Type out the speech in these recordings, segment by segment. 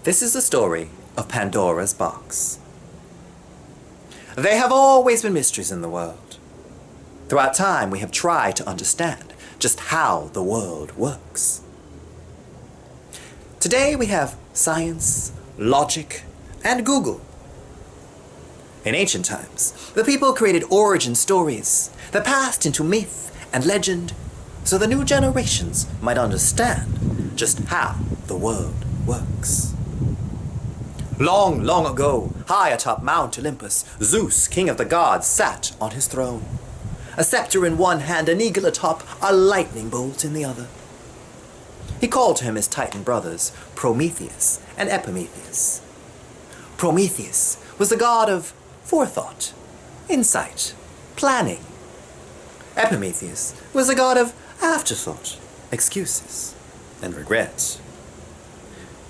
This is the story of Pandora's box. There have always been mysteries in the world. Throughout time, we have tried to understand just how the world works. Today we have science, logic, and Google. In ancient times, the people created origin stories that passed into myth and legend so the new generations might understand just how the world works. Long, long ago, high atop Mount Olympus, Zeus, king of the gods, sat on his throne. A scepter in one hand, an eagle atop, a lightning bolt in the other. He called to him his Titan brothers, Prometheus and Epimetheus. Prometheus was the god of forethought, insight, planning. Epimetheus was the god of afterthought, excuses, and regret.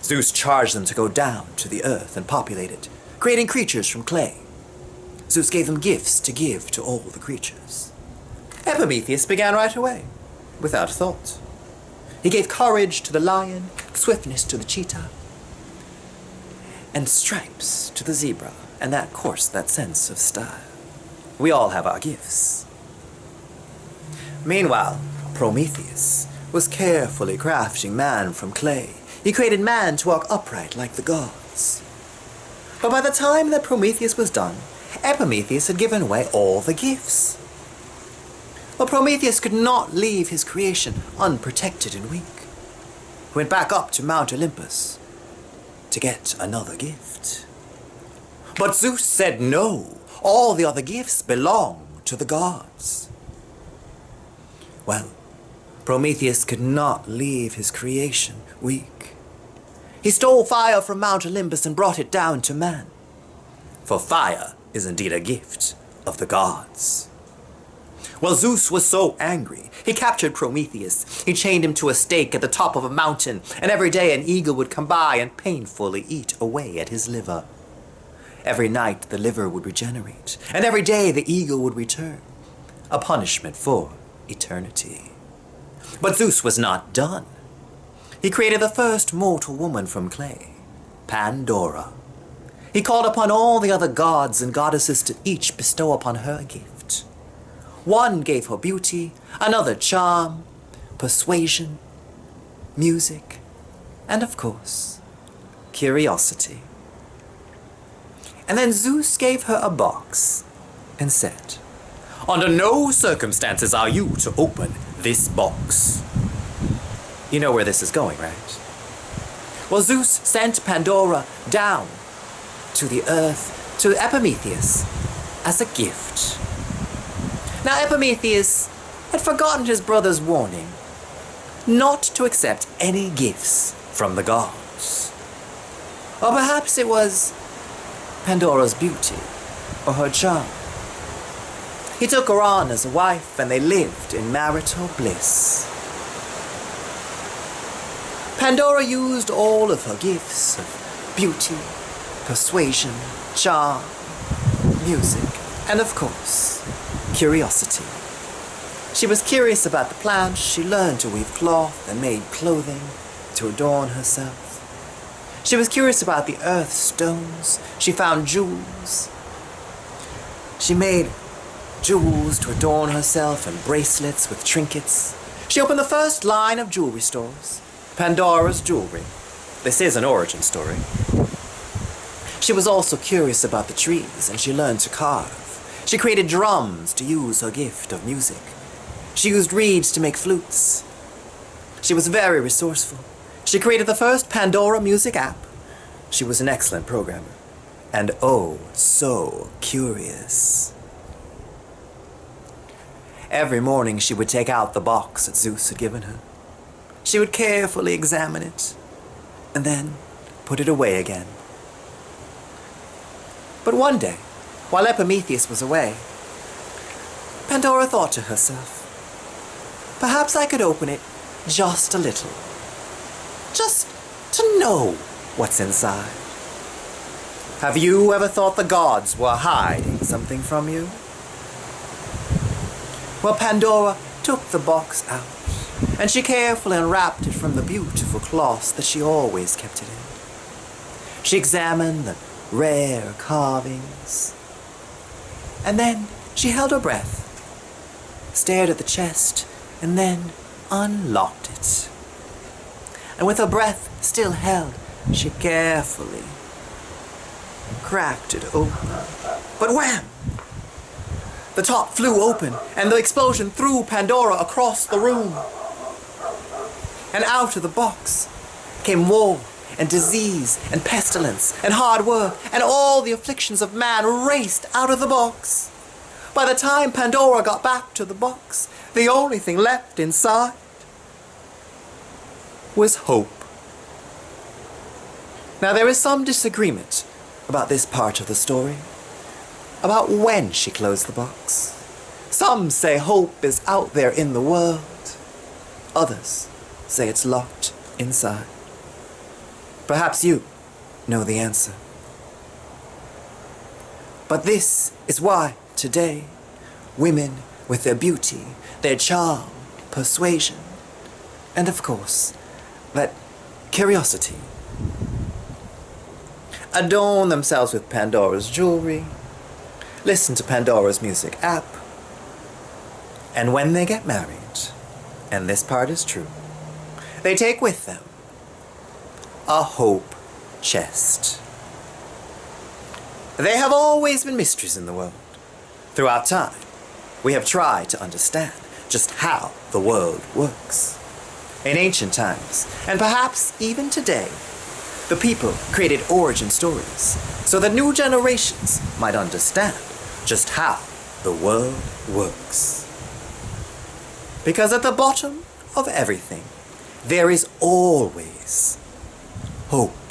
Zeus charged them to go down to the earth and populate it, creating creatures from clay. Zeus gave them gifts to give to all the creatures. Epimetheus began right away, without thought. He gave courage to the lion, swiftness to the cheetah, and stripes to the zebra, and that sense of style. We all have our gifts. Meanwhile, Prometheus was carefully crafting man from clay. He created man to walk upright like the gods. But by the time that Prometheus was done, Epimetheus had given away all the gifts. But Prometheus could not leave his creation unprotected and weak. He went back up to Mount Olympus to get another gift. But Zeus said no. All the other gifts belong to the gods. Well, Prometheus could not leave his creation weak. He stole fire from Mount Olympus and brought it down to man. For fire is indeed a gift of the gods. Well, Zeus was so angry, he captured Prometheus. He chained him to a stake at the top of a mountain, and every day an eagle would come by and painfully eat away at his liver. Every night the liver would regenerate, and every day the eagle would return, a punishment for eternity. But Zeus was not done. He created the first mortal woman from clay, Pandora. He called upon all the other gods and goddesses to each bestow upon her a gift. One gave her beauty, another charm, persuasion, music, and of course, curiosity. And then Zeus gave her a box and said, "Under no circumstances are you to open this box." You know where this is going, right? Well, Zeus sent Pandora down to the earth to Epimetheus as a gift. Now, Epimetheus had forgotten his brother's warning not to accept any gifts from the gods. Or perhaps it was Pandora's beauty or her charm. He took her on as a wife, and they lived in marital bliss. Pandora used all of her gifts of beauty, persuasion, charm, music, and of course, curiosity. She was curious about the plants. She learned to weave cloth and made clothing to adorn herself. She was curious about the earth stones. She found jewels. She made jewels to adorn herself and bracelets with trinkets. She opened the first line of jewelry stores, Pandora's Jewelry. This is an origin story. She was also curious about the trees, and she learned to carve. She created drums to use her gift of music. She used reeds to make flutes. She was very resourceful. She created the first Pandora music app. She was an excellent programmer, and oh, so curious. Every morning she would take out the box that Zeus had given her. She would carefully examine it, and then put it away again. But one day, while Epimetheus was away, Pandora thought to herself, perhaps I could open it just a little, just to know what's inside. Have you ever thought the gods were hiding something from you? Well, Pandora took the box out, and she carefully unwrapped it from the beautiful cloth that she always kept it in. She examined the rare carvings, and then she held her breath, stared at the chest, and then unlocked it. And with her breath still held, she carefully cracked it open. But wham! The top flew open, and the explosion threw Pandora across the room. And out of the box came war and disease and pestilence and hard work, and all the afflictions of man raced out of the box. By the time Pandora got back to the box, the only thing left inside was hope. Now there is some disagreement about this part of the story, about when she closed the box. Some say hope is out there in the world. Others say it's locked inside. Perhaps you know the answer. But this is why today, women with their beauty, their charm, persuasion, and of course, that curiosity, adorn themselves with Pandora's jewelry, listen to Pandora's music app, and when they get married, and this part is true, they take with them a hope chest. There have always been mysteries in the world. Throughout time, we have tried to understand just how the world works. In ancient times, and perhaps even today, the people created origin stories so that new generations might understand just how the world works. Because at the bottom of everything, there is always hope.